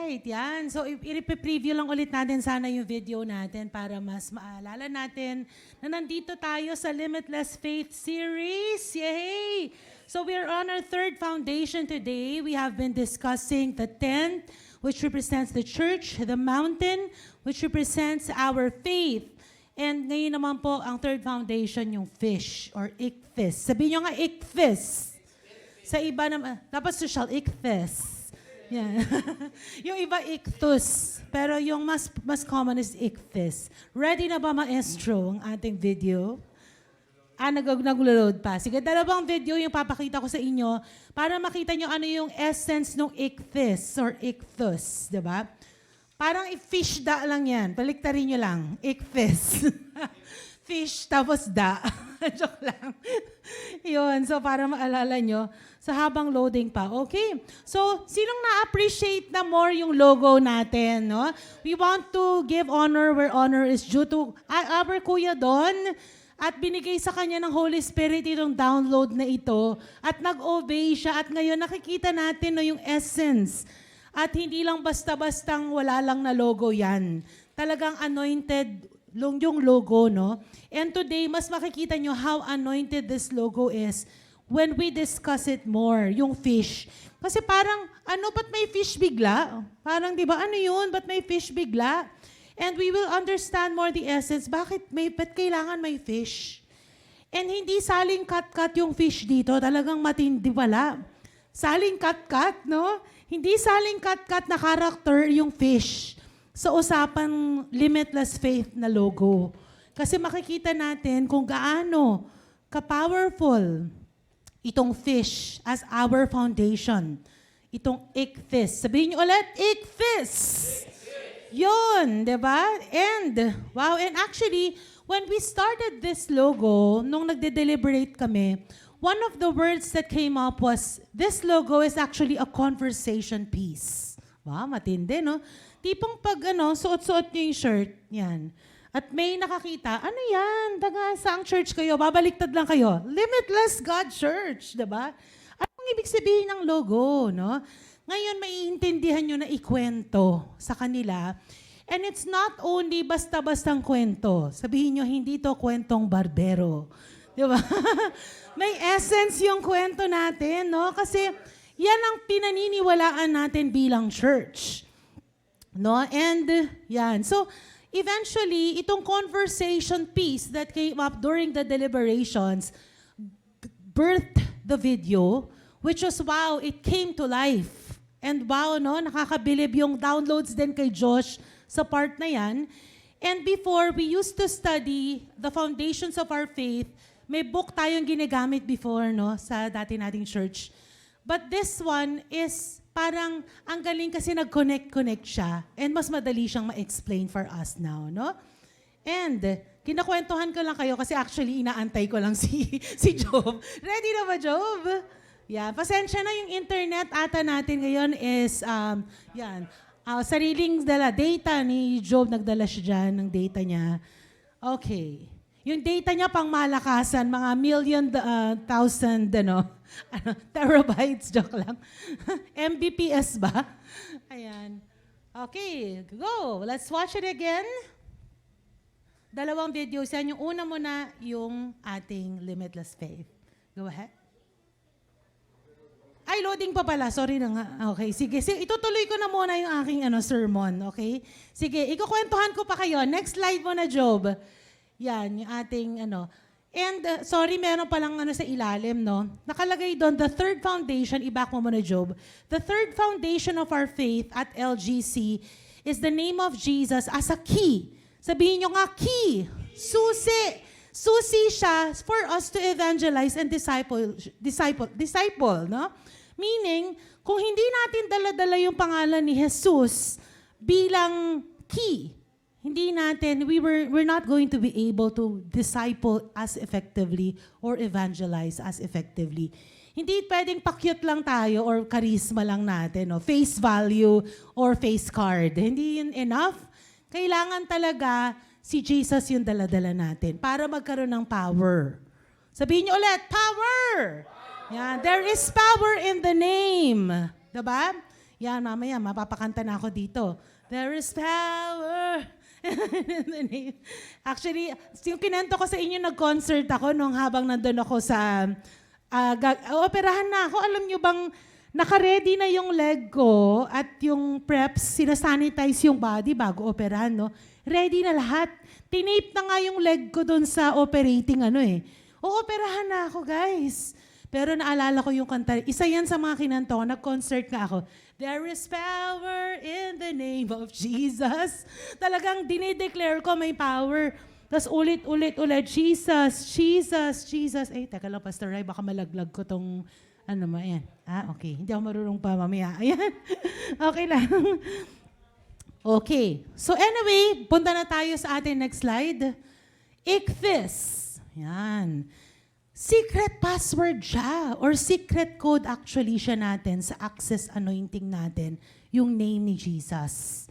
Alright, yan. So, i-preview lang ulit natin sana yung video natin para mas maalala natin na nandito tayo sa Limitless Faith Series. Yay! So, we're on our third foundation today. We have been discussing the tent, which represents the church, the mountain, which represents our faith. And ngayon naman po, ang third foundation, yung fish or ichthys. Sabihin nyo nga, ichthys. Sa iba naman, dapat social, ichthys. Yeah. Yung iba, ichthus. Pero yung mas common is ichthys. Ready na ba, maestro, ang ating video? Nag-load pa. Sige, dalawang video yung papakita ko sa inyo para makita nyo ano yung essence ng ichthys or ichthus. Diba? Parang fish da lang yan. Paliktarin nyo lang. Ichthys. Fish tapos da. Joke lang. Yun. So, para maalala nyo, sa habang loading pa. Okay? So, sinong na-appreciate na more yung logo natin, no? We want to give honor where honor is due to our Kuya Don at binigay sa kanya ng Holy Spirit itong download na ito at nag-obey siya at ngayon nakikita natin no, yung essence. At hindi lang basta-bastang wala lang na logo yan. Talagang anointed yung logo, no? And today, mas makikita nyo how anointed this logo is when we discuss it more, yung fish. Kasi parang, ba't may fish bigla? Parang, di ba, ano yun? Ba't may fish bigla? And we will understand more the essence. Ba't kailangan may fish? And hindi saling cut-cut yung fish dito. Talagang matindi pala. Saling cut-cut, no? Hindi saling cut-cut na character yung fish sa usapang Limitless Faith na logo. Kasi makikita natin kung gaano ka-powerful itong fish as our foundation. Itong ichthys. Sabihin niyo ulit, ichthys! Yun, di ba? And actually, when we started this logo, nung nagde-deliberate kami, one of the words that came up was, this logo is actually a conversation piece. Wow, matindi, no? Tipong pag suot-suot niyo yung shirt, yan. At may nakakita, ano yan? Taga saang church kayo? Babaliktad lang kayo. Limitless God Church, diba? Anong ibig sabihin ng logo, no? Ngayon, maiintindihan nyo na ikwento sa kanila. And it's not only basta-bastang kwento. Sabihin nyo, hindi to kwentong barbero. Diba? May essence yung kwento natin, no? Kasi yan ang pinaniniwalaan natin bilang church. No? And yan. So, eventually, itong conversation piece that came up during the deliberations birthed the video, which was, wow, it came to life. And wow, no, nakakabilib yung downloads din kay Josh sa part na yan. And before, we used to study the foundations of our faith. May book tayong ginagamit before, no, sa dati nating church. But this one is parang ang galing kasi nag-connect siya and mas madali siyang ma-explain for us now, no? And kinakwentuhan ko lang kayo kasi actually inaantay ko lang si Job. Ready na ba, Job? Yeah, pasensya na yung internet ata natin ngayon is, sariling data ni Job, nagdala siya dyan ng data niya. Okay. Yung data niya pang malakasan, mga thousand, terabytes, joke lang. Mbps ba? Ayan. Okay, go. Let's watch it again. Dalawang videos yan. Yung una muna, yung ating Limitless Faith. Go ahead. Ay, loading pa pala. Sorry na nga. Okay, sige. Itutuloy ko na muna yung aking sermon, okay? Sige, ikukwentuhan ko pa kayo. Next slide mo na, Job. Yan, yung ating And, sorry, meron palang sa ilalim, no? Nakalagay doon, the third foundation, i-back mo muna, Job. The third foundation of our faith at LGC is the name of Jesus as a key. Sabihin nyo nga, key. Susi. Susi siya for us to evangelize and disciple, no? Meaning, kung hindi natin dala-dala yung pangalan ni Jesus bilang key, we're not going to be able to disciple as effectively or evangelize as effectively. Hindi pwedeng pa-cute lang tayo or charisma lang natin, no? Face value or face card. Hindi yun enough. Kailangan talaga si Jesus yung dala-dala natin para magkaroon ng power. Sabihin niyo ulit, power! Yan, there is power in the name. Diba? Yan, mamaya, mapapakanta na ako dito. There is power. Actually, yung kinento ko sa inyo, nag-concert ako nung habang nandun ako sa operahan na ako. Alam nyo bang naka-ready na yung leg ko at yung preps, sinasanitize yung body bago operahan, no? Ready na lahat. Tinape na nga yung leg ko doon sa operating Ooperahan na ako, guys. Pero naalala ko yung kanta. Isa yan sa mga kinanta ko. Nag-concert nga ako. There is power in the name of Jesus. Talagang dinideclare ko may power. Tapos ulit, Jesus, Jesus, Jesus. Teka lang, Pastor Ray, baka malaglag ko tong, ayan. Okay. Hindi ako marunong pa mamaya. Ayan. Okay lang. Okay. So anyway, punta na tayo sa ating next slide. Ichthys. Yan. Secret password siya or secret code actually siya natin sa access anointing natin, yung name ni Jesus.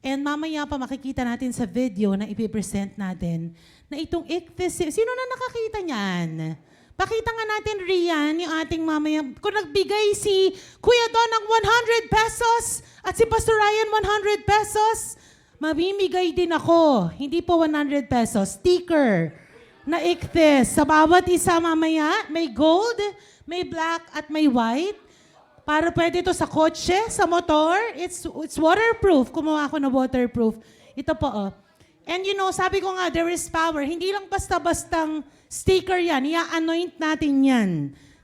And mamaya pa makikita natin sa video na ipipresent natin na itong Ichthys. Sino na nakakita niyan? Pakita nga natin, Rian, yung ating mamaya. Kung nagbigay si Kuya Don ng 100 pesos at si Pastor Ryan 100 pesos, mamimigay din ako. Hindi po 100 pesos, sticker na Ichthys. Sa bawat isa mamaya, may gold, may black, at may white. Para pwede ito sa kotse, sa motor. It's waterproof. Kumuha ako na waterproof. Ito po, And sabi ko nga, there is power. Hindi lang basta-bastang sticker yan. I-anoint natin yan.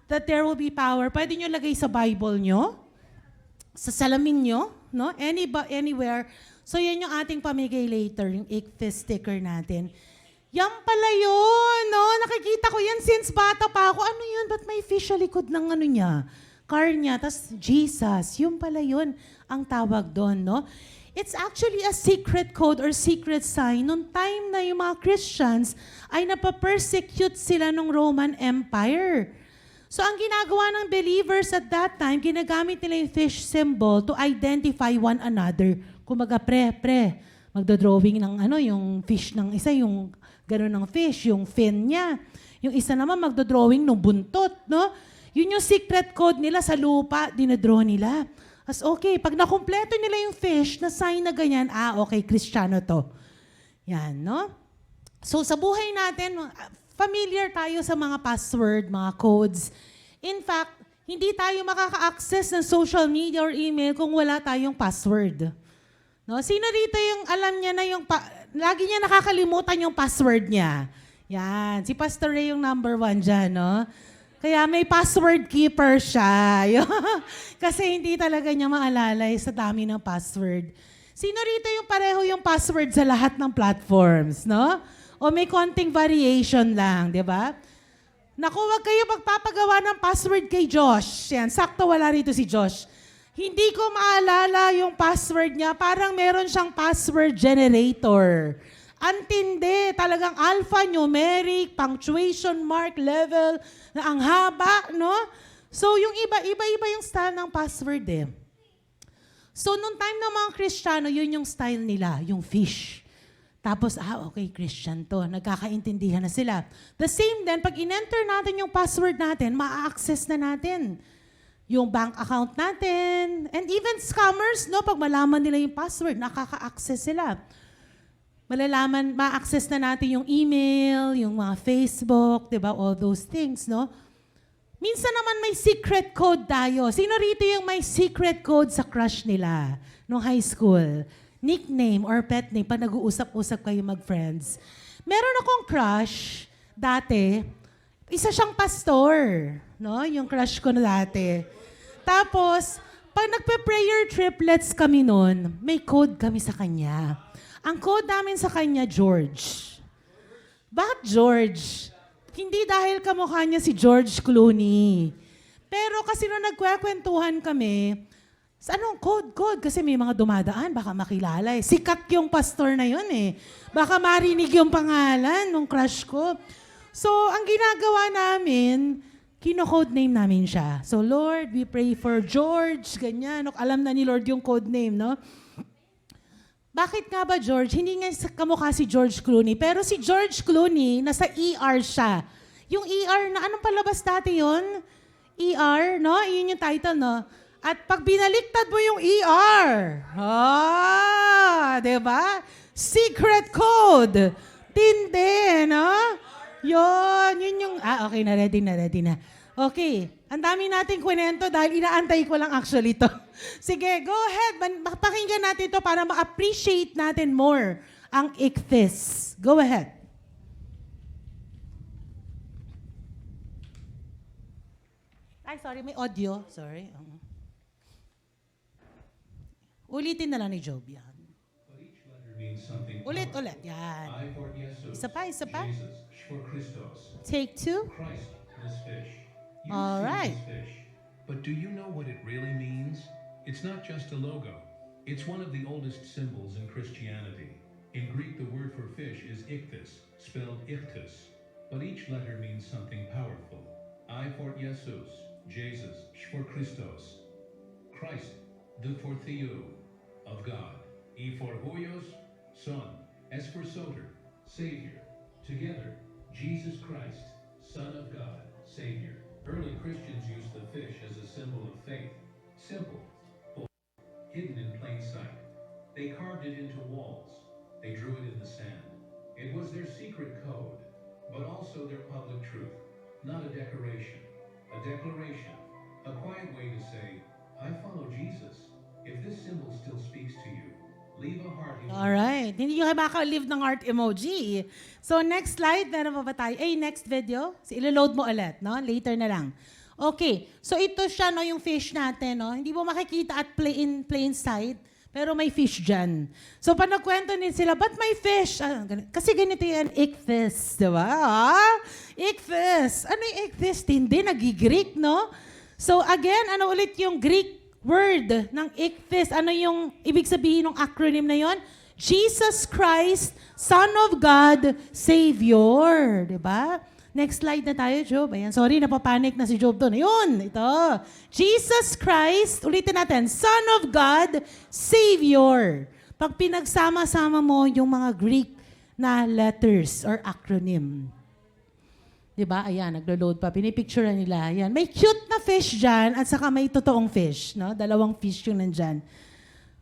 That there will be power. Pwede nyo lagay sa Bible nyo, sa salamin nyo, no? Anywhere. So yan yung ating pamigay later, yung Ichthys sticker natin. Yan pala yun, no? Nakikita ko yan since bata pa ako. Ano yun? Ba't may fish sa likod ng niya? Car niya. Tapos Jesus. Yun pala yun ang tawag doon, no? It's actually a secret code or secret sign nung time na yung mga Christians ay napapersecute sila ng Roman Empire. So ang ginagawa ng believers at that time, ginagamit nila yung fish symbol to identify one another. Kumaga, magdodrawing ng yung fish ng isa, yung gano'n ng fish, yung fin niya. Yung isa naman magdodrawing ng buntot, no? Yun yung secret code nila sa lupa, dinadraw nila. As okay, pag nakumpleto nila yung fish, na sign na ganyan, okay, Kristiyano to. Yan, no? So sa buhay natin, familiar tayo sa mga password, mga codes. In fact, hindi tayo makaka-access ng social media or email kung wala tayong password. No? Sino dito yung alam niya na lagi niya nakakalimutan yung password niya? Yan. Si Pastor Ray yung number 1 dyan, no? Kaya may password keeper siya. Kasi hindi talaga niya maalala sa dami ng password. Sino rito yung pareho yung password sa lahat ng platforms, no? O may konting variation lang, di ba? Naku, wag kayo magpapagawa ng password kay Josh. Yan, sakto wala rito si Josh. Hindi ko maalala yung password niya. Parang meron siyang password generator. Antindi, talagang alphanumeric, punctuation mark, level, na ang haba, no? So, yung iba yung style ng password So, nung time ng mga Kristiyano, yun yung style nila, yung fish. Tapos, okay, Christian to. Nagkakaintindihan na sila. The same then, pag in-enter natin yung password natin, ma-access na natin yung bank account natin. And even scammers, no? Pag malaman nila yung password, nakaka-access sila. Ma-access na natin yung email, yung mga Facebook, di ba? All those things, no? Minsan naman may secret code tayo. Sino rito yung may secret code sa crush nila nung high school? Nickname or pet name, pag nag-uusap-usap kayo mag-friends. Meron akong crush dati, isa siyang pastor, no? Yung crush ko na dati. Tapos, pag nagpe-prayer triplets kami noon, may code kami sa kanya. Ang code namin sa kanya, George. Bakit George? Hindi dahil kamukha niya si George Clooney. Pero kasi nung nagkwekwentuhan kami, anong code? Kasi may mga dumadaan, baka makilala Sikat yung pastor na yun Baka marinig yung pangalan ng crush ko. So, ang ginagawa namin, kino-code name namin siya. So, Lord, we pray for George, ganyan. Alam na ni Lord yung code name, no? Bakit nga ba, George? Hindi nga kamukha si George Clooney. Pero si George Clooney, nasa ER siya. Yung ER na, anong palabas dati yun? ER, no? Yun yung title, no? At pag binaliktad mo yung ER, di ba? Secret code. Tindi, no? Yun yung, okay na, ready na. Okay, ang dami nating kwento dahil inaantay ko lang actually to. Sige, go ahead. Pakinggan natin to para ma-appreciate natin more ang ichthys. Go ahead. Ay, sorry, may audio. Sorry. Ulitin na lang ni Job yan. Ulit. Yan. Isa pa. Jesus, for Christos. Take two. Christ, this fish. You All see right. this fish. But do you know what it really means? It's not just a logo. It's one of the oldest symbols in Christianity. In Greek, the word for fish is ichthys, spelled ichthys. But each letter means something powerful. I for Jesus, Jesus, for Christos. Christ, the for Theo, of God. E for Hoyos, Son. S for Soter, Savior. Together, Jesus Christ, Son of God, Savior. Early Christians used the fish as a symbol of faith. Simple, bold, hidden in plain sight. They carved it into walls. They drew it in the sand. It was their secret code, but also their public truth. Not a decoration, a declaration, a quiet way to say, I follow Jesus. If this symbol still speaks to you, leave a heart emoji. Alright. Hindi nyo makaka-leave ng heart emoji. So, next slide. Meron pa ba tayo? Next video. Ilo-load mo ulit, no? Later na lang. Okay. So, ito siya, no, yung fish natin, no? Hindi mo makikita at plain sight, pero may fish dyan. So, pag nagkwento din sila, ba't may fish? Kasi ganito yan, ichthys, di ba? Ichthys. Ano yung ichthys? Hindi, nag-Greek, no? So, again, ano ulit yung Greek word ng ichthys? Ano yung ibig sabihin ng acronym na yon? Jesus Christ, Son of God, Savior. Diba? Next slide na tayo, Job. Ayan, sorry, napapanik na si Job doon. Ayun, ito. Jesus Christ, ulitin natin, Son of God, Savior. Pag pinagsama-sama mo yung mga Greek na letters or acronym. Diba? Ayan, naglo-load pa. Pinipicture nila. Ayan. May cute na fish dyan at saka may totoong fish. No? Dalawang fish yung nandyan.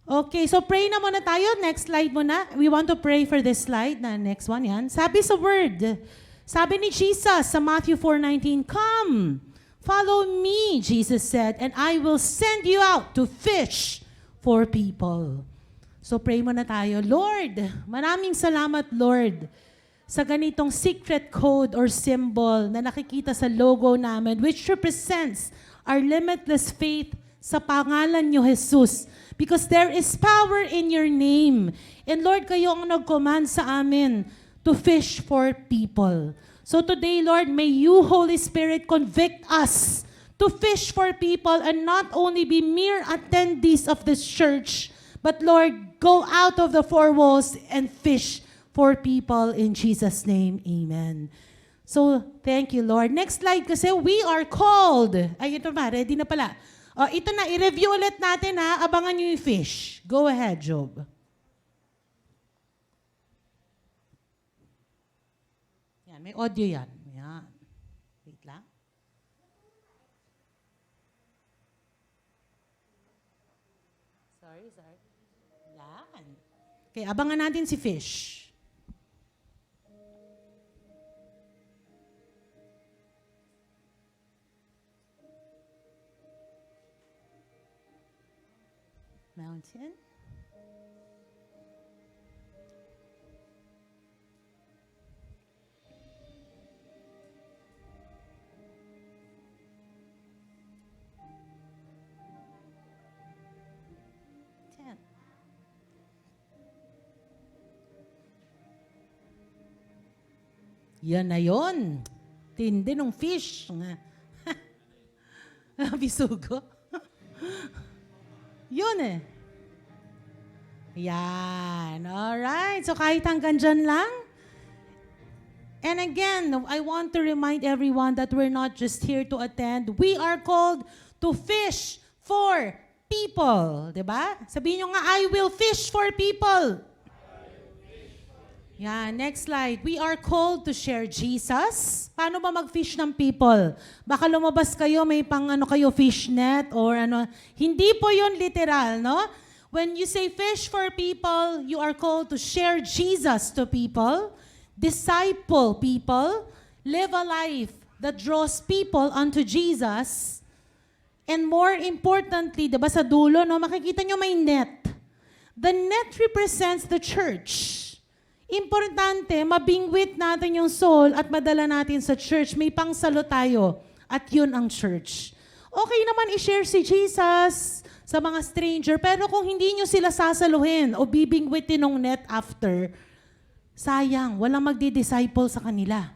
Okay, so pray na muna tayo. Next slide muna. We want to pray for this slide. Na next one yan. Sabi sa word. Sabi ni Jesus sa Matthew 4:19, Come, follow me, Jesus said, and I will send you out to fish for people. So pray muna tayo. Lord, maraming salamat, Lord, sa ganitong secret code or symbol na nakikita sa logo namin, which represents our limitless faith sa pangalan niyo, Jesus. Because there is power in your name. And Lord, kayo ang nag-command sa amin to fish for people. So today, Lord, may you, Holy Spirit, convict us to fish for people and not only be mere attendees of this church, but Lord, go out of the four walls and fish for people in Jesus' name. Amen. So, thank you, Lord. Next slide kasi, we are called. Ay, ito ba? Ready na pala. Ito na, i-review ulit natin ha. Abangan nyo yung fish. Go ahead, Job. Yan, may audio yan. Yan. Wait lang. Sorry. Yan. Okay, abangan natin si fish. Mountain. Ten. Yan na yun. Tindi ng fish. Bisugo. Yun eh. Yan. Alright. So kahit hanggang dyan lang. And again, I want to remind everyone that we're not just here to attend. We are called to fish for people. Diba? Sabihin nyo nga, I will fish for people. Yeah, next slide. We are called to share Jesus. Paano ba mag-fish ng people? Baka lumabas kayo, may pang ano kayo, fish net or ano. Hindi po yun literal, no? When you say fish for people, you are called to share Jesus to people, disciple people, live a life that draws people unto Jesus, and more importantly, diba sa dulo, no, makikita nyo may net. The net represents the church. Importante, mabingwit natin yung soul at madala natin sa church. May pangsalo tayo at yun ang church. Okay naman i-share si Jesus sa mga stranger, pero kung hindi nyo sila sasaluhin o bibingwitin ng net after, sayang, walang magdi-disciple sa kanila.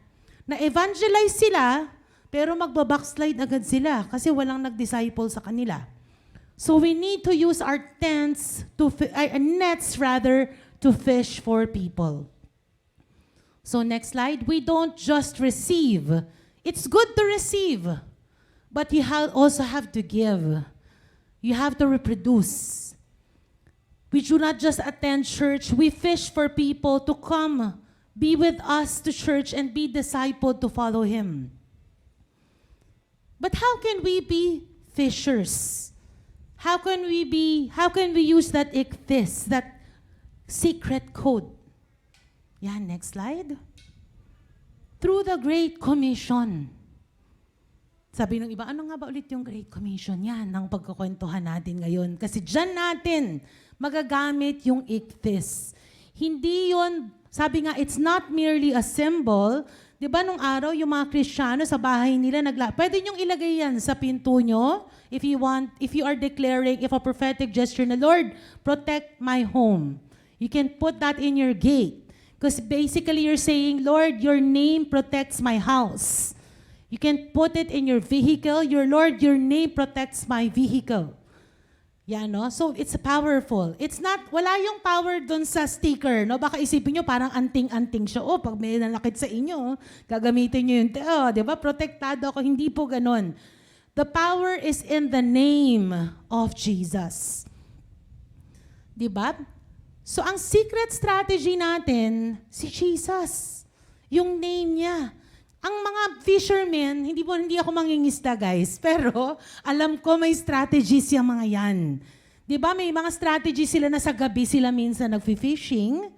Na-evangelize sila, pero magbabackslide agad sila kasi walang nag-disciple sa kanila. So we need to use our nets to fish for people. So next slide. We don't just receive. It's good to receive, but you also have to give. You have to reproduce. We do not just attend church. We fish for people to come, be with us to church, and be discipled to follow Him. But how can we be fishers? How can we use that ichthys, that secret code? Yan, next slide. Through the Great Commission. Sabi ng iba, ano nga ba ulit yung Great Commission? Yan, ang pagkukwentuhan natin ngayon. Kasi dyan natin magagamit yung ichthys. Hindi yun, sabi nga, it's not merely a symbol. Di ba nung araw, yung mga Kristiyano sa bahay nila, pwede nyong ilagay yan sa pinto nyo if you are declaring, if a prophetic gesture na, Lord, protect my home. You can put that in your gate. Because basically you're saying, Lord, your name protects my house. You can put it in your vehicle. Lord, your name protects my vehicle. Yan, no? So it's powerful. It's not, wala yung power dun sa sticker, no? Baka isipin nyo parang anting-anting siya. Oh, pag may nalakit sa inyo, gagamitin nyo yun. Oh, di ba? Protektado ako. Hindi po ganun. The power is in the name of Jesus. Di ba? So, ang secret strategy natin, si Jesus. Yung name niya. Ang mga fishermen, hindi ako mangingisda, guys. Pero, alam ko may strategies yung mga yan. Di ba, may mga strategies sila na sa gabi sila minsan nag-fishing.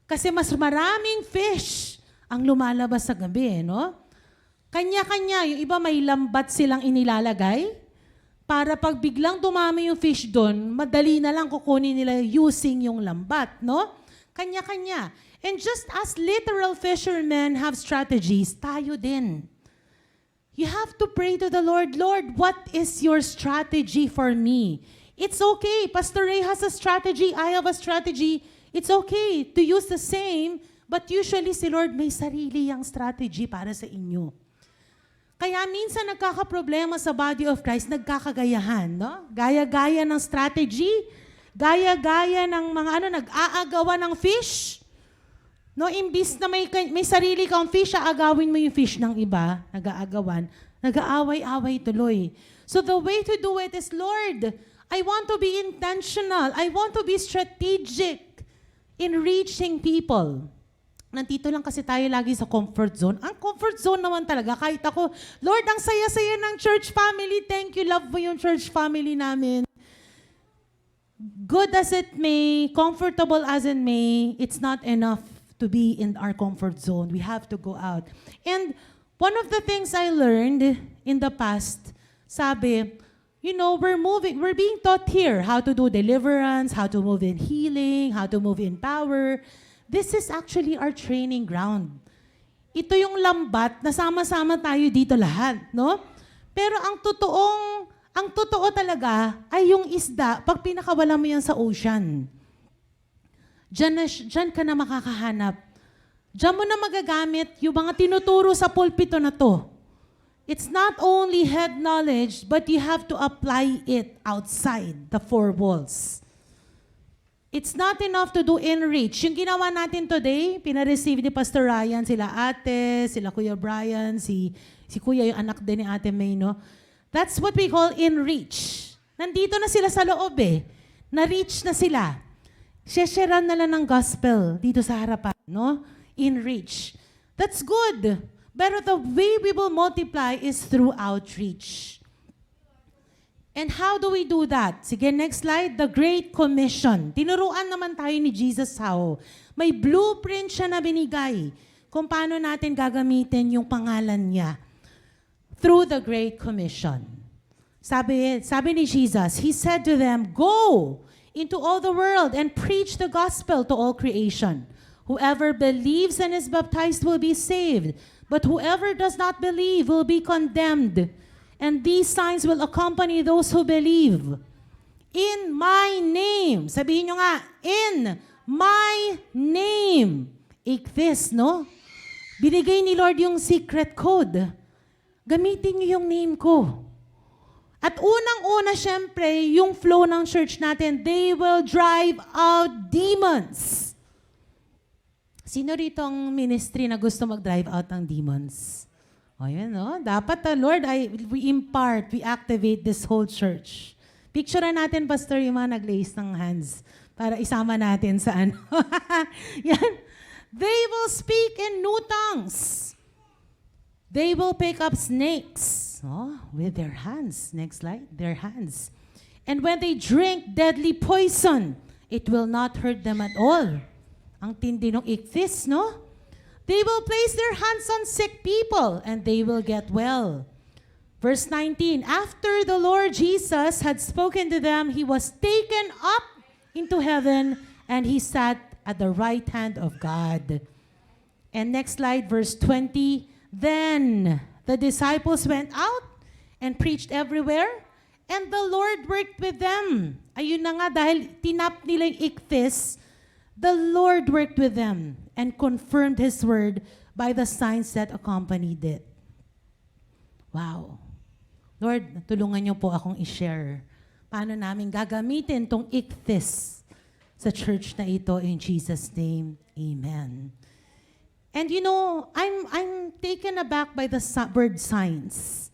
Kasi mas maraming fish ang lumalabas sa gabi, no? Kanya-kanya, yung iba may lambat silang inilalagay. Para pag biglang dumami yung fish doon, madali na lang kukunin nila using yung lambat, no? Kanya-kanya. And just as literal fishermen have strategies, tayo din. You have to pray to the Lord, Lord, what is your strategy for me? It's okay. Pastor Ray has a strategy. I have a strategy. It's okay to use the same, but usually si Lord may sarili yang strategy para sa inyo. Kaya minsan nagkakaproblema sa body of Christ, nagkakagayahan, no? Gaya-gaya ng strategy, gaya-gaya ng mga nag-aagawan ng fish. No, imbis na may sarili kang fish, aagawin mo yung fish ng iba, nag-aagawan, nag-aaway-away tuloy. So the way to do it is, Lord, I want to be intentional. I want to be strategic in reaching people. Nandito lang kasi tayo lagi sa comfort zone. Ang comfort zone naman talaga, kahit ako, Lord, ang saya-saya ng church family. Thank you, love mo yung church family namin. Good as it may, comfortable as it may, it's not enough to be in our comfort zone. We have to go out. And one of the things I learned in the past, sabi, we're being taught here how to do deliverance, how to move in healing, how to move in power. This is actually our training ground. Ito yung lambat na sama-sama tayo dito lahat, no? Pero ang totoo talaga ay yung isda pag pinakawala mo yan sa ocean. Diyan ka na makakahanap. Diyan mo na magagamit yung mga tinuturo sa pulpito na to. It's not only head knowledge, but you have to apply it outside the four walls. It's not enough to do in-reach. Yung ginawa natin today, pina-receive ni Pastor Ryan, sila ate, sila Kuya Brian, si Kuya yung anak din ni Ate May, no? That's what we call in-reach. Nandito na sila sa loob eh. Na-reach na sila. Shesheran na lang ng gospel dito sa harapan. no? In reach. That's good. But the way we will multiply is through outreach. And how do we do that? Sige, next slide. The Great Commission. Tinuruan naman tayo ni Jesus how. May blueprint siya na binigay kung paano natin gagamitin yung pangalan niya through the Great Commission. Sabi ni Jesus, He said to them, "Go into all the world and preach the gospel to all creation. Whoever believes and is baptized will be saved, but whoever does not believe will be condemned. And these signs will accompany those who believe. In my name." Sabihin nyo nga, in my name. Ikthis, no? Binigay ni Lord yung secret code. Gamitin niyo yung name ko. At unang-una, syempre, yung flow ng church natin, they will drive out demons. Sino rito ang ministry na gusto mag-drive out ng demons? O yun, no? Dapat, Lord, we impart, we activate this whole church. Picturean natin, Pastor, yung mga nag-lace ng hands para isama natin sa ano. Yan. They will speak in new tongues. They will pick up snakes with their hands. Next slide. Their hands. And when they drink deadly poison, it will not hurt them at all. Ang tindi ng ikthis, no? They will place their hands on sick people and they will get well. Verse 19, after the Lord Jesus had spoken to them, He was taken up into heaven and He sat at the right hand of God. And next slide, verse 20, then the disciples went out and preached everywhere and the Lord worked with them. Ayun na nga, dahil tinap nila yung ikthis, the Lord worked with them and confirmed His word by the signs that accompanied it. Wow. Lord, tulungan niyo po akong i-share paano namin gagamitin tong ikthis sa church na ito in Jesus' name. Amen. And you know, I'm taken aback by the word signs.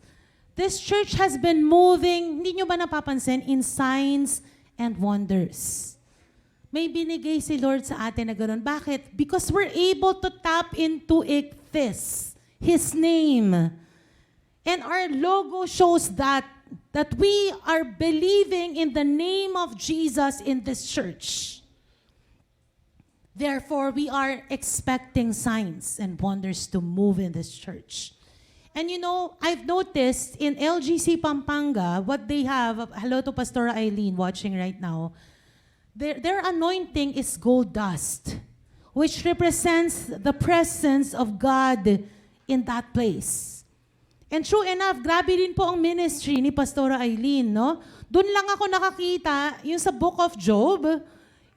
This church has been moving, hindi nyo ba napapansin, in signs and wonders. May binigay si Lord sa atin na gano'n. Bakit? Because we're able to tap into ikthis, His name. And our logo shows that we are believing in the name of Jesus in this church. Therefore, we are expecting signs and wonders to move in this church. And you know, I've noticed in LGC Pampanga, what they have, hello to Pastor Eileen watching right now, their anointing is gold dust, which represents the presence of God in that place. And true enough, grabe din po ang ministry ni Pastora Eileen, no? Doon lang ako nakakita, yung sa Book of Job,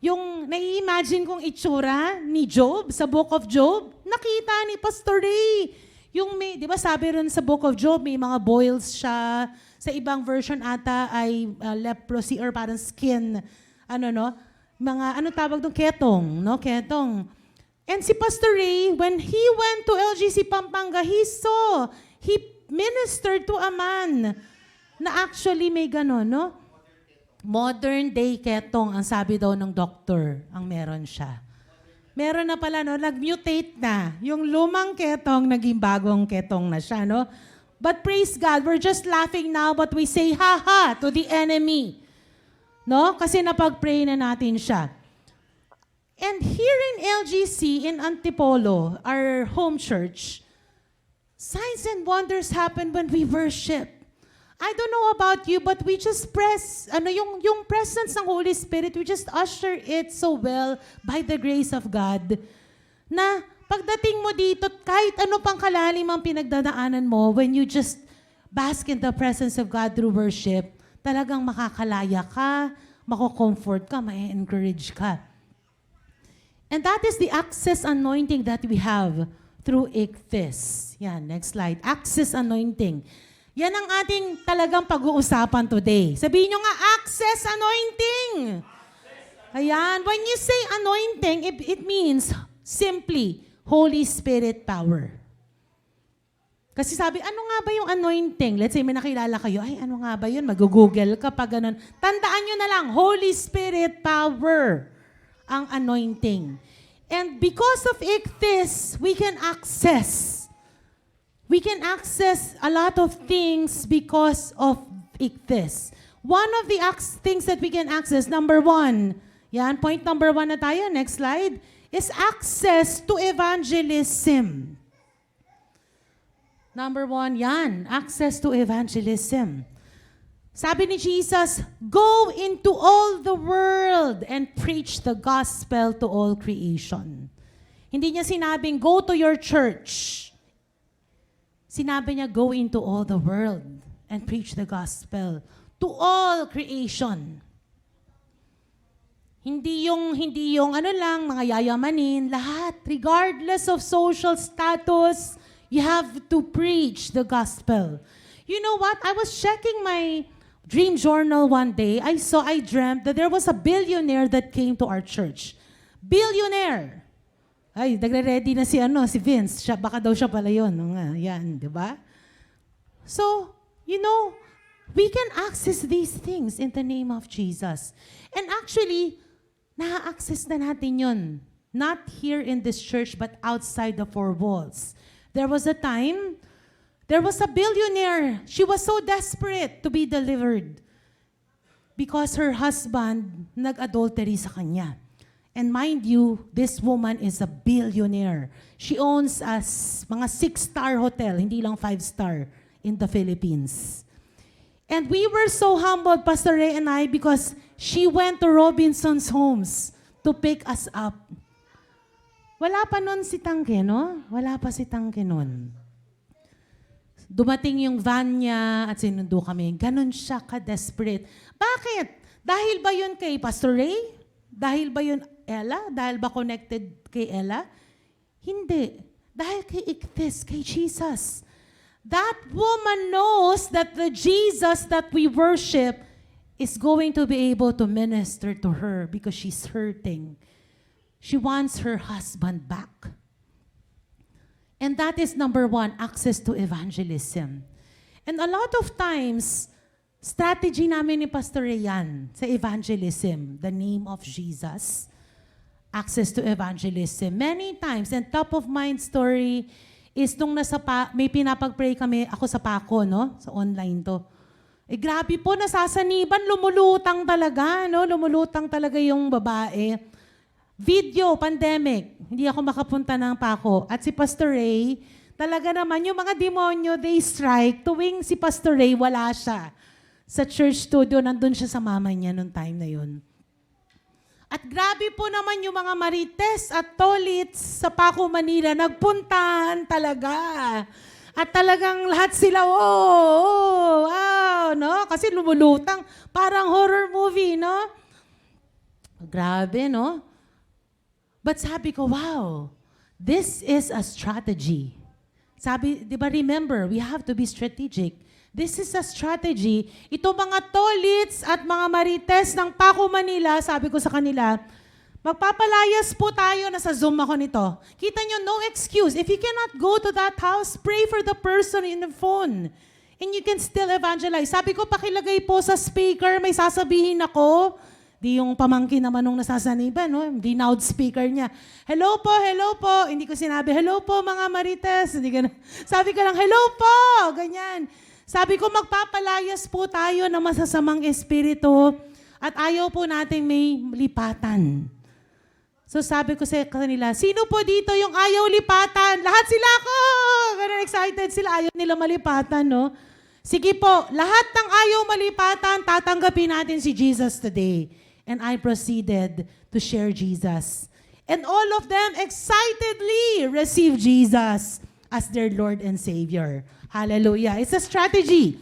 yung nai-imagine kong itsura ni Job sa Book of Job, nakita ni Pastor Ray. Yung may, di ba sabi rin sa Book of Job, may mga boils siya. Sa ibang version ata ay leprosy or parang skin, ano tawag doon? Ketong, no? Ketong. And si Pastor Ray, when he went to LGC Pampanga, he ministered to a man na actually may gano'n, no? Modern day ketong, ang sabi daw ng doctor, ang meron siya. Meron na pala, no? Nag-mutate na. Yung lumang ketong, naging bagong ketong na siya, no? But praise God, we're just laughing now, but we say, ha-ha, to the enemy. No? Kasi napag-pray na natin siya. And here in LGC, in Antipolo, our home church, signs and wonders happen when we worship. I don't know about you, but we just yung presence ng Holy Spirit, we just usher it so well by the grace of God, na pagdating mo dito, kahit ano pang kalalim ang pinagdadaanan mo, when you just bask in the presence of God through worship, talagang makakalaya ka, mako-comfort ka, ma-encourage ka. And that is the access anointing that we have through ikthis. Yan, next slide. Access anointing. Yan ang ating talagang pag-uusapan today. Sabihin nyo nga, access anointing. Ayan. When you say anointing, it means simply Holy Spirit power. Kasi sabi, ano nga ba yung anointing? Let's say may nakilala kayo, ay ano nga ba yun? Mag-google ka pa ganun. Tandaan nyo na lang, Holy Spirit power ang anointing. And because of ichthys, we can access a lot of things because of ichthys. One of the things that we can access, number one, yan, point number one na tayo, next slide, is access to evangelism. Number one, yan, access to evangelism. Sabi ni Jesus, go into all the world and preach the gospel to all creation. Hindi niya sinabing, go to your church. Sinabi niya, go into all the world and preach the gospel to all creation. Hindi yung ano lang, mga yayamanin, lahat, regardless of social status, you have to preach the gospel. You know what? I was checking my dream journal one day. I dreamt that there was a billionaire that came to our church. Billionaire. Ay, nagre-ready na si Vince. Baka daw siya pala yun. Yan, di ba? So, you know, we can access these things in the name of Jesus. And actually, na-access na natin yun. Not here in this church, but outside the four walls. There was a time, there was a billionaire. She was so desperate to be delivered because her husband nag-adultery sa kanya. And mind you, this woman is a billionaire. She owns mga 6-star hotel, hindi lang 5-star in the Philippines. And we were so humbled, Pastor Ray and I, because she went to Robinson's Homes to pick us up. Wala pa nun si Tangke, no? Wala pa si Tangke nun. Dumating yung van niya at sinundo kami. Ganon siya ka-desperate. Bakit? Dahil ba yun kay Pastor Ray? Dahil ba yun Ella? Dahil ba connected kay Ella? Hindi. Dahil kay ichthys, kay Jesus. That woman knows that the Jesus that we worship is going to be able to minister to her because she's hurting. She wants her husband back. And that is number one, access to evangelism. And a lot of times, strategy namin ni Pastor Rayan sa evangelism, the name of Jesus, access to evangelism. Many times, and top of mind story is nung may pinapag-pray kami, ako sa Paco, no? Sa online to. Eh grabe po, nasasaniban, lumulutang talaga, no? Lumulutang talaga yung babae. Video, pandemic, hindi ako makapunta ng Paco. At si Pastor Ray, talaga naman, yung mga demonyo, they strike. Tuwing si Pastor Ray, wala siya. Sa church studio, nandun siya sa mama niya noong time na yun. At grabe po naman yung mga marites at tolits sa Paco, Manila, nagpuntahan talaga. At talagang lahat sila, wow, no? Kasi lumulutang, parang horror movie, no? Grabe, no? But sabi ko, wow, this is a strategy. Sabi, di ba, remember, we have to be strategic. This is a strategy. Ito mga tolits at mga marites ng Paco, Manila, sabi ko sa kanila, magpapalayas po tayo, nasa Zoom ako nito. Kita nyo, no excuse. If you cannot go to that house, pray for the person in the phone. And you can still evangelize. Sabi ko, pakilagay po sa speaker, may sasabihin ako. Di yung pamangkin naman nung nasasaniban, no? Di loudspeaker niya. Hello po, hello po. Hindi ko sinabi, hello po mga marites. Hindi ka sabi ko lang, hello po. Ganyan. Sabi ko, magpapalayas po tayo ng masasamang espiritu at ayaw po natin may lipatan. So sabi ko sa kanila, sino po dito yung ayaw lipatan? Lahat sila ako! Ganun excited sila, ayaw nila malipatan, no? Sige po, lahat ng ayaw malipatan, tatanggapin natin si Jesus today. And I proceeded to share Jesus. And all of them excitedly received Jesus as their Lord and Savior. Hallelujah. It's a strategy.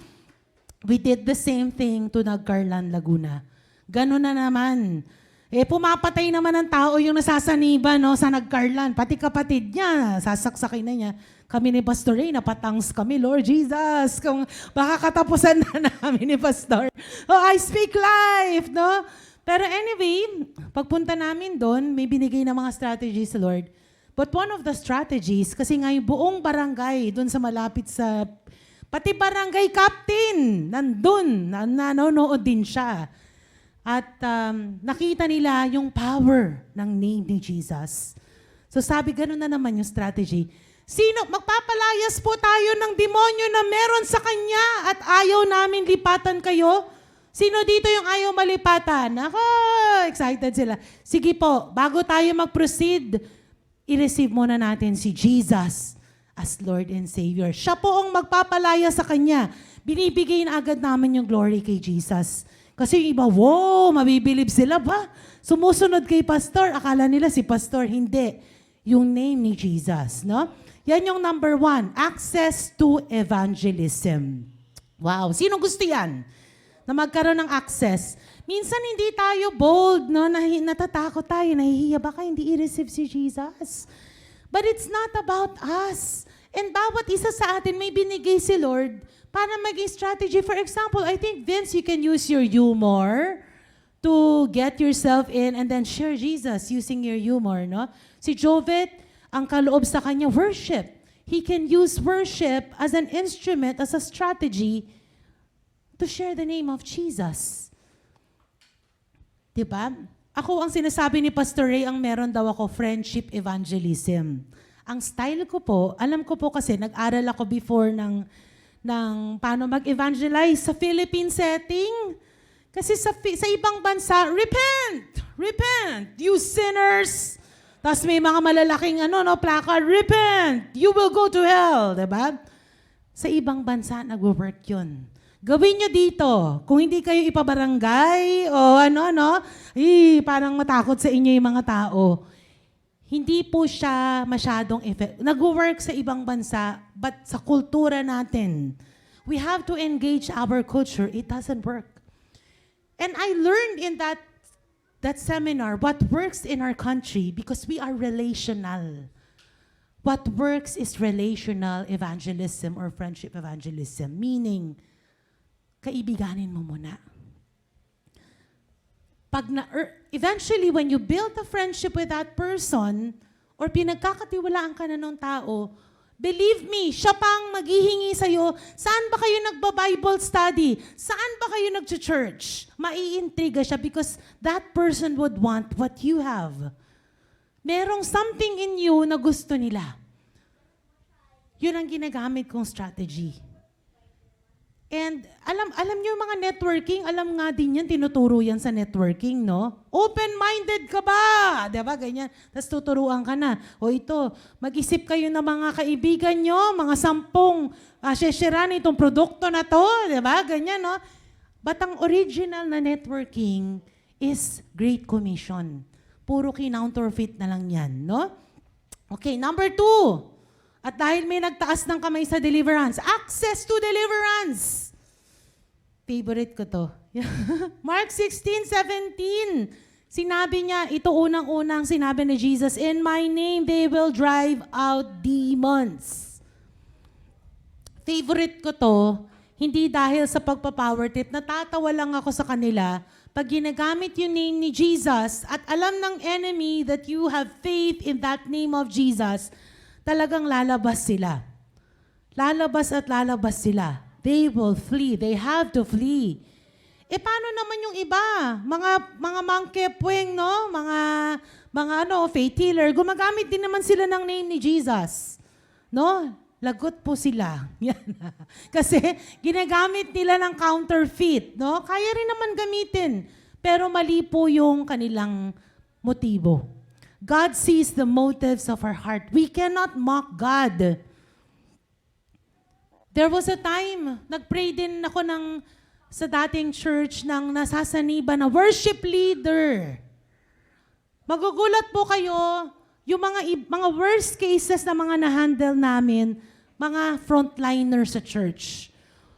We did the same thing to Nagcarlan, Laguna. Ganun na naman. Pumapatay naman ng tao yung nasasaniban, no, sa Nagcarlan. Pati kapatid niya, sasaksakin na niya. Kami ni Pastor Ray, napatangs kami, Lord Jesus. Kung baka katapusan na namin ni Pastor. Oh, I speak life, no? Pero anyway, pagpunta namin doon, may binigay na mga strategies sa Lord. But one of the strategies, kasi nga yung buong barangay, doon sa malapit sa, pati barangay captain, nandun, nanonood din siya. At nakita nila yung power ng name ni Jesus. So sabi, ganun na naman yung strategy. Sino, magpapalayas po tayo ng demonyo na meron sa kanya at ayaw namin lipatan kayo? Sino dito yung ayaw malipatan? Ako, excited sila. Sige po, bago tayo mag-proceed, i-receive muna natin si Jesus as Lord and Savior. Siya po ang magpapalaya sa Kanya. Binibigay na agad namin yung glory kay Jesus. Kasi yung iba, wow, mabibilib sila ba? Sumusunod kay pastor, akala nila si pastor. Hindi. Yung name ni Jesus, no? Yan yung number 1, access to evangelism. Wow, sino gusto yan? Na magkaroon ng access. Minsan hindi tayo bold, no? Natatakot tayo, nahihiya baka hindi i-receive si Jesus. But it's not about us. And bawat isa sa atin may binigay si Lord para maging strategy. For example, I think, Vince, you can use your humor to get yourself in and then share Jesus using your humor, no? Si Jovet, ang kaloob sa kanya, worship. He can use worship as an instrument, as a strategy to share the name of Jesus. Diba? Ako, ang sinasabi ni Pastor Ray, ang meron daw ako, friendship evangelism. Ang style ko po, alam ko po kasi, nag-aral ako before ng paano mag-evangelize sa Philippine setting. Kasi sa ibang bansa, repent, you sinners. Tapos may mga malalaking placard, repent, you will go to hell. Diba? Sa ibang bansa, nag-work yun. Gawin nyo dito. Kung hindi kayo ipabarangay o parang matakot sa inyo yung mga tao. Hindi po siya masyadong effect. Nag-work sa ibang bansa, but sa kultura natin, we have to engage our culture. It doesn't work. And I learned in that seminar what works in our country because we are relational. What works is relational evangelism or friendship evangelism, meaning, kaibiganin mo muna. Eventually, when you build a friendship with that person, or pinagkakatiwalaan ka na ng tao, believe me, siya pang maghihingi sa'yo, saan ba kayo nagba-Bible study? Saan ba kayo nag-church? Maiintriga siya because that person would want what you have. Merong something in you na gusto nila. Yun ang ginagamit kong strategy. And alam niyo yung mga networking, alam nga din yan, tinuturo yan sa networking, no? Open-minded ka ba? Diba, ganyan. Tapos tuturuan ka na. O ito, mag-isip kayo ng mga kaibigan nyo, mga 10 shesheran itong produkto na to. Diba, ganyan, no? But ang original na networking is Great Commission. Puro kinounterfeit na lang yan, no? Okay, number 2. At dahil may nagtaas ng kamay sa deliverance, access to deliverance. Favorite ko to. Mark 16:17. Sinabi niya, ito unang-unang sinabi ni Jesus, in my name they will drive out demons. Favorite ko to, hindi dahil sa pagpa-power trip, natatawa lang ako sa kanila. Pag ginagamit yung name ni Jesus at alam ng enemy that you have faith in that name of Jesus, talagang lalabas sila. Lalabas at lalabas sila. They will flee. They have to flee. Paano naman yung iba? Mga mangkepweng, no? Mga faith healer, gumagamit din naman sila ng name ni Jesus. No? Lagot po sila. Yan. Kasi ginagamit nila ng counterfeit, no? Kaya rin naman gamitin. Pero mali po yung kanilang motibo. God sees the motives of our heart. We cannot mock God. There was a time, nag-pray din ako sa dating church ng nasasaniba na worship leader. Magugulat po kayo, yung mga worst cases na mga na-handle namin, mga frontliner sa church.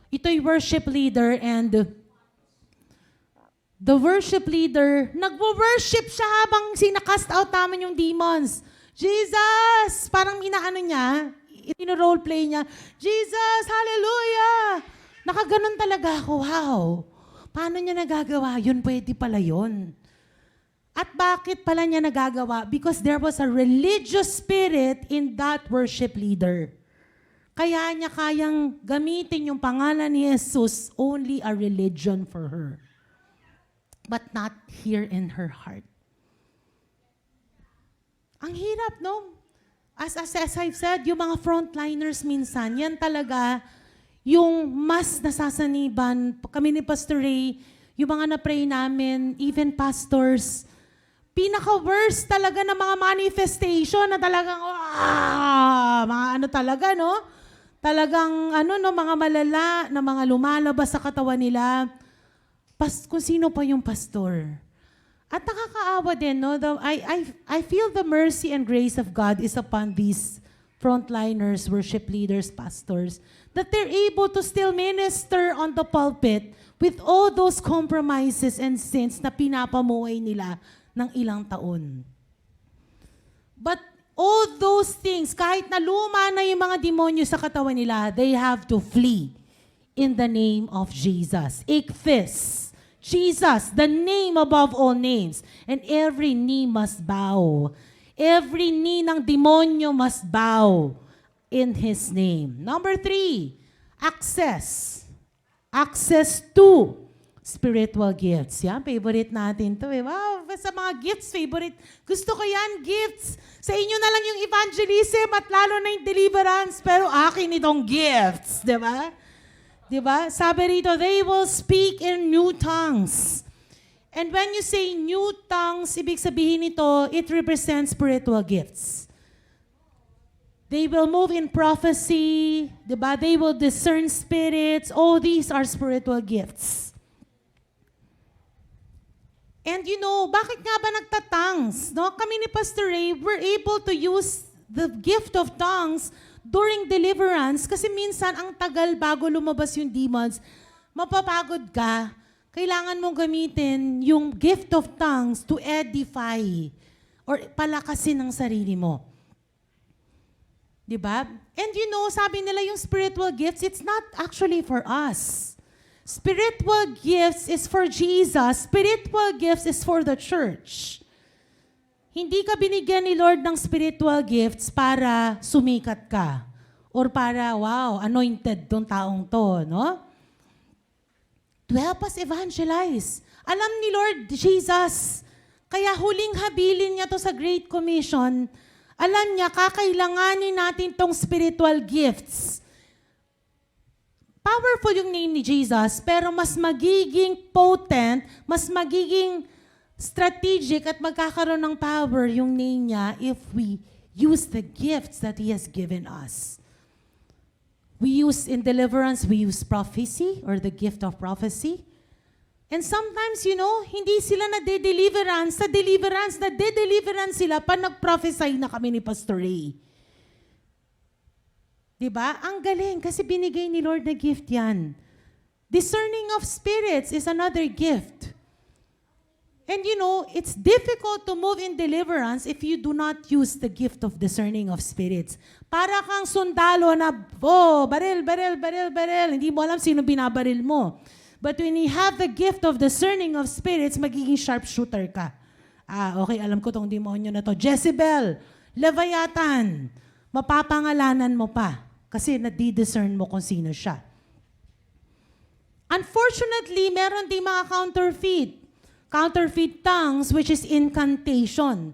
Ito'y worship leader and the worship leader, nagwo-worship siya habang sinakast out namin yung demons. Jesus! Parang inaano niya, ino-roleplay niya, Jesus! Hallelujah! Nakaganon talaga ako, wow! Paano niya nagagawa? Yun, pwede pala yun. At bakit pala niya nagagawa? Because there was a religious spirit in that worship leader. Kaya niya kayang gamitin yung pangalan ni Jesus, only a religion for her. But not here in her heart. Ang hirap, no? As I've said, yung mga frontliners minsan, yan talaga yung mas nasasaniban. Kami ni Pastor Ray, yung mga na-pray namin, even pastors, pinaka-worst talaga ng mga manifestation na talagang, mga ano talaga, no? Talagang, mga malala na mga lumalabas sa katawan nila. Kung sino pa yung pastor. At nakakaawa din, no? I feel the mercy and grace of God is upon these frontliners, worship leaders, pastors, that they're able to still minister on the pulpit with all those compromises and sins na pinapamuhay nila ng ilang taon. But all those things, kahit na luma na yung mga demonyo sa katawan nila, they have to flee in the name of Jesus. Ichthys. Jesus, the name above all names. And every knee must bow. Every knee ng demonyo must bow in His name. Number 3, access. Access to spiritual gifts. Yan, favorite natin to eh. Wow, sa mga gifts, favorite. Gusto ko yan, gifts. Sa inyo na lang yung evangelism at lalo na yung deliverance, pero akin itong gifts, di ba? Di ba? Sabi rito, they will speak in new tongues. And when you say new tongues, ibig sabihin nito, it represents spiritual gifts. They will move in prophecy, di ba? They will discern spirits. All these are spiritual gifts. And you know, bakit nga ba nagtatongues? No? Kami ni Pastor Ray, we're able to use the gift of tongues during deliverance, kasi minsan ang tagal bago lumabas yung demons, mapapagod ka, kailangan mong gamitin yung gift of tongues to edify or palakasin ang sarili mo. Diba? And you know, sabi nila yung spiritual gifts, it's not actually for us. Spiritual gifts is for Jesus. Spiritual gifts is for the church. Hindi ka binigyan ni Lord ng spiritual gifts para sumikat ka or para, wow, anointed tong taong to, no? To help us evangelize. Alam ni Lord Jesus, kaya huling habilin niya to sa Great Commission, alam niya, kakailanganin natin tong spiritual gifts. Powerful yung name ni Jesus, pero mas magiging potent, mas magiging strategic at magkakaroon ng power yung name niya if we use the gifts that He has given us. We use in deliverance, we use prophecy or the gift of prophecy. And sometimes, you know, hindi sila nade-deliverance. Sa deliverance, nade-deliverance sila pa nag-prophesy na kami ni Pastor Ray. Diba? Ang galing kasi binigay ni Lord na gift yan. Discerning of spirits is another gift. And you know, it's difficult to move in deliverance if you do not use the gift of discerning of spirits. Para kang sundalo na, baril, baril, baril, baril. Hindi mo alam sino binabaril mo. But when you have the gift of discerning of spirits, magiging sharpshooter ka. Okay, alam ko tong demonyo na to. Jezebel, Leviathan, mapapangalanan mo pa. Kasi nadi-discern mo kung sino siya. Unfortunately, meron din mga counterfeit tongues, which is incantation.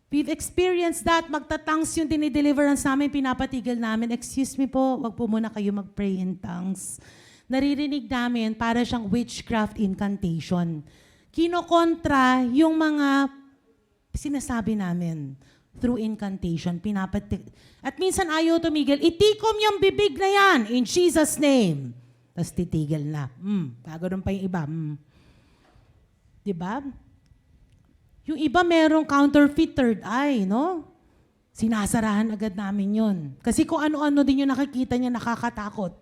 We've experienced that. Magtatongues yung dinideliverance namin, pinapatigil namin. Excuse me po, wag po muna kayo mag-pray in tongues. Naririnig namin para siyang witchcraft incantation. Kinokontra yung mga sinasabi namin through incantation. At minsan ayaw tumigil, itikom yung bibig na yan in Jesus' name. Tapos titigil na. Gaganoon pa yung iba. Diba? Yung iba merong counterfeit third eye, no? Sinasarahan agad namin yun. Kasi kung ano-ano din yung nakikita niya, nakakatakot.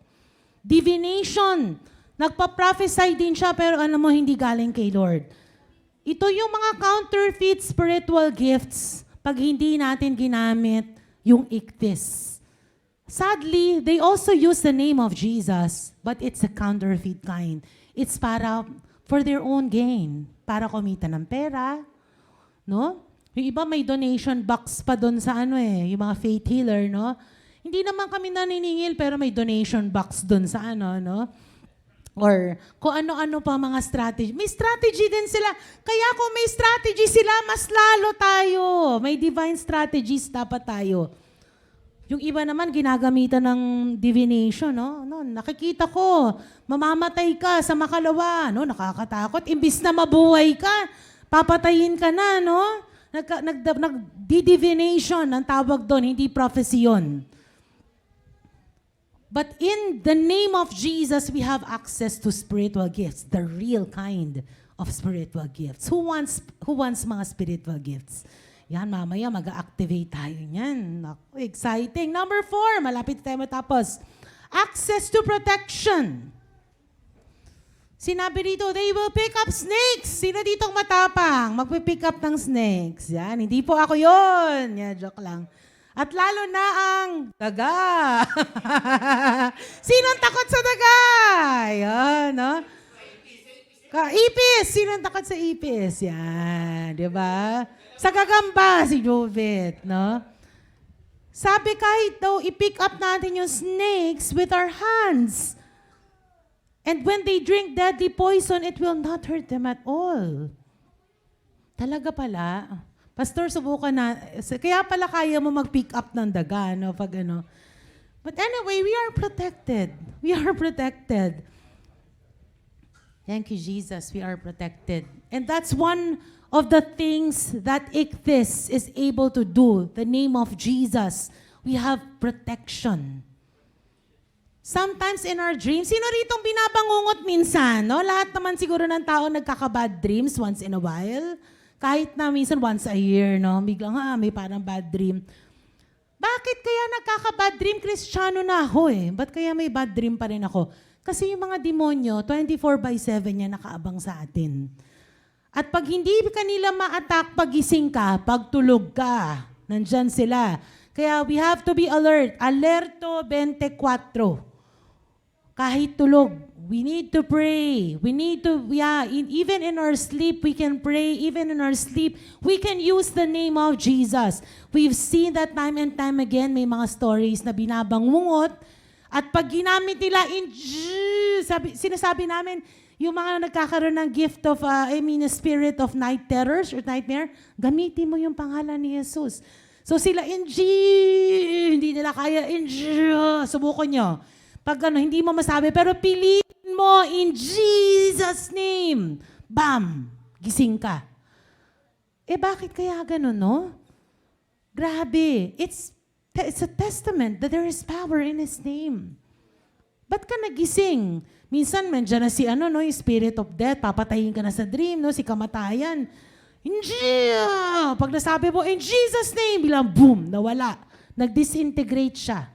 Divination. Nagpa-prophesy din siya, pero alam mo, hindi galing kay Lord. Ito yung mga counterfeit spiritual gifts pag hindi natin ginamit yung ichthys. Sadly, they also use the name of Jesus, but it's a counterfeit kind. It's for their own gain. Para kumita ng pera. No? Yung iba may donation box pa doon sa yung mga faith healer, no? Hindi naman kami naniningil, pero may donation box doon sa no? Or kung ano-ano pa mga strategy. May strategy din sila. Kaya kung may strategy sila, mas lalo tayo. May divine strategies dapat tayo. Yung iba naman, ginagamitan ng divination, no? No, nakikita ko, mamamatay ka sa makalawa, no? Nakakatakot. Imbis na mabuhay ka, papatayin ka na, no? Nag-divination ang tawag doon, hindi prophecy yun. But in the name of Jesus, we have access to spiritual gifts, the real kind of spiritual gifts. Who wants mga spiritual gifts? Yan, mamaya mag-activate tayo niyan. Naku, exciting. Number 4, malapit tayo matapos. Access to protection. Sinabi dito, they will pick up snakes. Sino ditong matapang? Magpipick up ng snakes. Yan, hindi po ako yon. Yan, joke lang. At lalo na ang daga. Sinong takot sa daga? Yan, no? Ipis. Sinong takot sa ipis? Yan, di ba? Sa gagamba, si Jovit, no? Sabi kahit daw i-pick up natin yung snakes with our hands. And when they drink deadly poison, it will not hurt them at all. Talaga pala. Pastor, subukan na. Kaya pala kaya mo mag-pick up ng daga, no? Pag ano. But anyway, we are protected. We are protected. Thank you, Jesus. We are protected. And that's one of the things that Ichthys is able to do. The name of Jesus. We have protection. Sometimes in our dreams, sino ritong binabangungot minsan, no? Lahat naman siguro ng tao nagkaka-bad dreams once in a while. Kahit na minsan once a year, no? Biglang, may parang bad dream. Bakit kaya nagkaka-bad dream? Kristiyano na ako eh. Ba't kaya may bad dream pa rin ako? Kasi yung mga demonyo, 24/7 yan nakaabang sa atin. At pag hindi kanila ma-attack, pagising ka, pagtulog ka, nandyan sila. Kaya we have to be alert. Alerto 24. Kahit tulog, we need to pray. We need to, even in our sleep, we can pray. Even in our sleep, we can use the name of Jesus. We've seen that time and time again, may mga stories na binabangungot. At pag ginamit nila sinasabi namin, yung mga nagkakaroon ng gift of, spirit of night terrors or nightmare, gamitin mo yung pangalan ni Jesus. So sila, hindi nila kaya, subukan nyo. Pag hindi mo masabi, pero piliin mo in Jesus' name. Bam! Gising ka. Bakit kaya ganun, no? Grabe. It's a testament that there is power in His name. Ba't ka nagising? Minsan, mandyan na si yung spirit of death, papatayin ka na sa dream, no? Si kamatayan. Pag nasabi mo, in Jesus' name, bilang boom, nawala. Nag-disintegrate siya.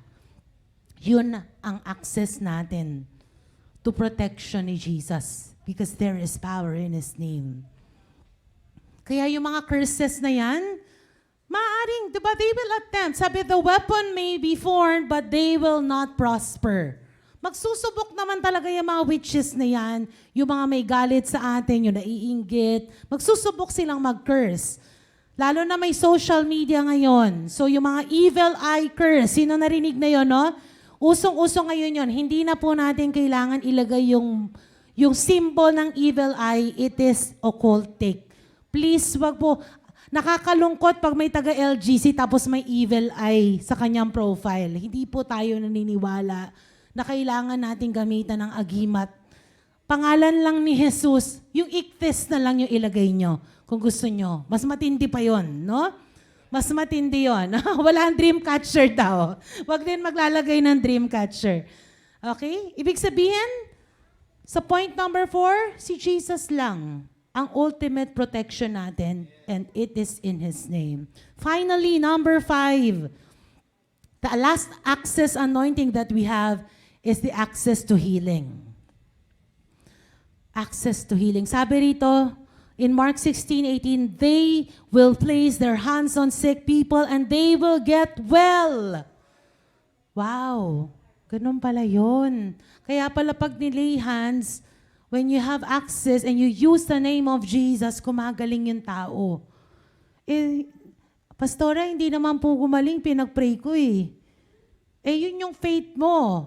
Yun ang access natin to protection ni Jesus because there is power in His name. Kaya yung mga curses na yan, maaaring, diba, they will attempt. Sabi, the weapon may be formed, but they will not prosper. Magsusubok naman talaga yung mga witches na yan, yung mga may galit sa atin, yung naiinggit. Magsusubok silang mag-curse. Lalo na may social media ngayon. So yung mga evil eye curse, sino narinig na yun, no? Usong-usong ngayon yun. Hindi na po natin kailangan ilagay yung symbol ng evil eye. It is occultic. Please, wag po. Nakakalungkot pag may taga-LGC tapos may evil eye sa kanyang profile. Hindi po tayo naniniwala na kailangan natin gamitan ng agimat. Pangalan lang ni Jesus, yung Ichthys na lang yung ilagay nyo kung gusto nyo. Mas matindi pa yon, no? Mas matindi yon. Wala ang dream catcher daw. Huwag din maglalagay ng dream catcher. Okay? Ibig sabihin, sa point number 4, si Jesus lang ang ultimate protection natin, and it is in His name. Finally, number 5, the last access anointing that we have is the access to healing. Access to healing. Sabi rito, in Mark 16:18, they will place their hands on sick people and they will get well. Wow, ganun pala yun. Kaya pala pag nilay hands, when you have access and you use the name of Jesus, kumagaling yung tao. Pastora, hindi naman po gumaling, pinag-pray ko eh. Yun yung faith mo.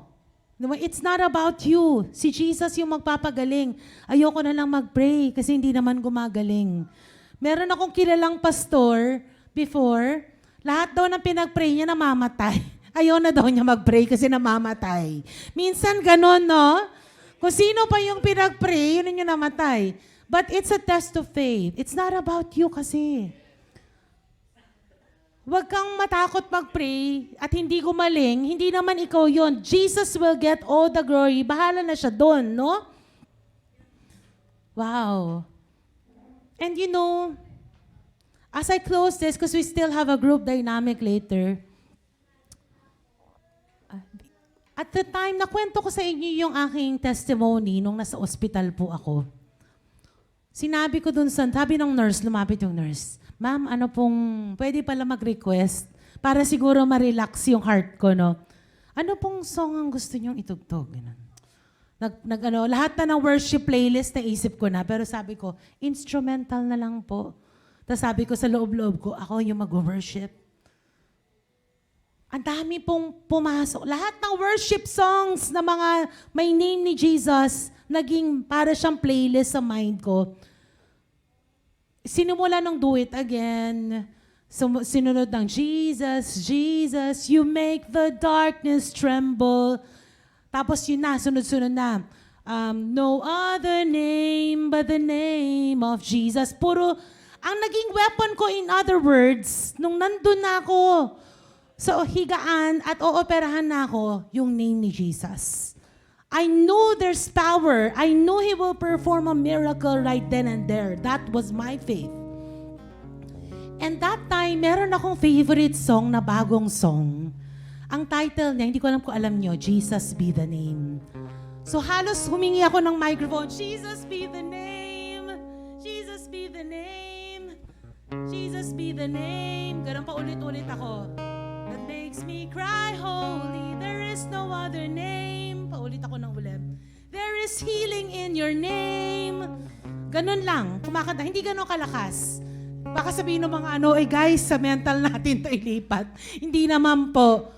Diba? It's not about you. Si Jesus yung magpapagaling. Ayoko na lang mag-pray kasi hindi naman gumagaling. Meron akong kilalang pastor before, lahat daw ng pinag-pray niya namamatay. Ayaw na daw niya mag-pray kasi namamatay. Minsan ganon, no? Kung sino pa yung pinag-pray, yun yung namatay. But it's a test of faith. It's not about you kasi. Huwag kang matakot mag-pray at hindi gumaling. Hindi naman ikaw yon. Jesus will get all the glory. Bahala na siya doon, no? Wow. And you know, as I close this, because we still have a group dynamic later, at the time, nakwento ko sa inyo yung aking testimony nung nasa ospital po ako. Sinabi ko dun sabi ng nurse, lumapit yung nurse, Ma'am, ano pong, pwede pala mag-request para siguro ma-relax yung heart ko, no? Ano pong song ang gusto niyong itugtog? Ganun. Lahat na ng worship playlist na isip ko na, pero sabi ko, instrumental na lang po. Tapos sabi ko sa loob-loob ko, ako yung mag-worship. Ang dami pong pumasok. Lahat ng worship songs na mga may name ni Jesus, naging para siyang playlist sa mind ko. Sinimula ng Do It Again. Sinunod ng Jesus, Jesus, you make the darkness tremble. Tapos yun na, sunod-sunod na. No other name but the name of Jesus. Puro, ang naging weapon ko, in other words, nung nandun na ako, so higaan at ooperahan na ako, yung name ni Jesus. I knew there's power. I knew He will perform a miracle right then and there. That was my faith. And that time, meron akong favorite song na bagong song. Ang title niya, hindi ko alam kung alam nyo, Jesus Be the Name. So halos humingi ako ng microphone, Jesus be the name, Jesus be the name, Jesus be the name. Ganun pa ulit-ulit ako. That makes me cry holy, there is no other name. Paulit ako ng ulit. There is healing in your name. Ganun lang, kumakanta. Hindi ganun kalakas. Baka sabihin ng mga guys, sa mental natin to ilipat. Hindi naman po.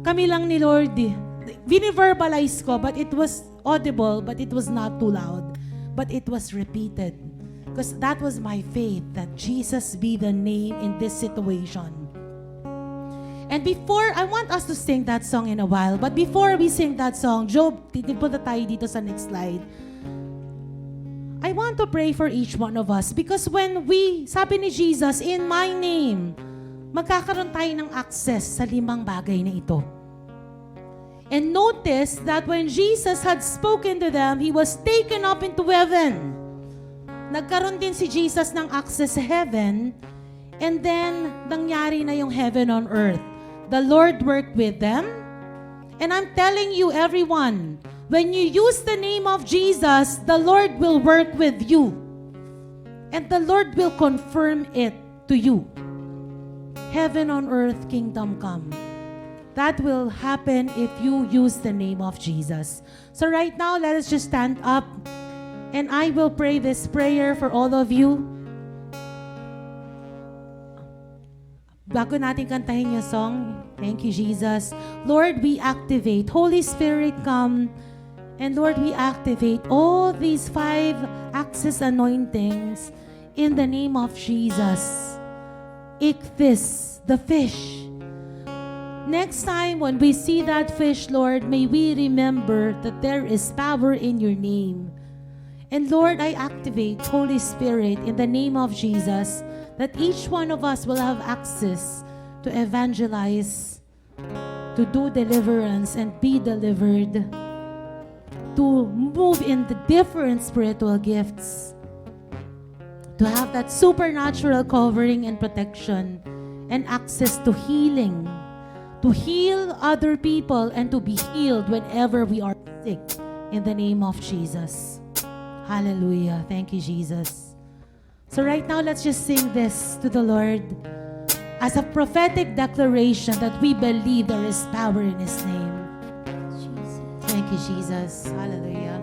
Kami lang ni Lord. Bini-verbalize ko, but it was audible, but it was not too loud. But it was repeated. Because that was my faith, that Jesus be the name in this situation. And before, I want us to sing that song in a while. But before we sing that song, Job, punta tayo dito sa next slide. I want to pray for each one of us. Because when sabi ni Jesus, in my name, magkakaroon tayo ng access sa 5 bagay na ito. And notice that when Jesus had spoken to them, He was taken up into heaven. Nagkaroon din si Jesus ng access sa heaven. And then, nangyari na yung heaven on earth. The Lord worked with them. And I'm telling you, everyone, when you use the name of Jesus, the Lord will work with you. And the Lord will confirm it to you. Heaven on earth, kingdom come. That will happen if you use the name of Jesus. So right now, let us just stand up. And I will pray this prayer for all of you. Bago natin kantahin yung song, thank you, Jesus. Lord, we activate. Holy Spirit, come. And Lord, we activate all these 5 access anointings in the name of Jesus. Ichthys, the fish. Next time when we see that fish, Lord, may we remember that there is power in your name. And Lord, I activate Holy Spirit in the name of Jesus, that each one of us will have access to evangelize, to do deliverance and be delivered, to move in the different spiritual gifts, to have that supernatural covering and protection, and access to healing, to heal other people and to be healed whenever we are sick, in the name of Jesus. Hallelujah. Thank you, Jesus. So right now, let's just sing this to the Lord as a prophetic declaration that we believe there is power in His name. Jesus. Thank you, Jesus. Hallelujah.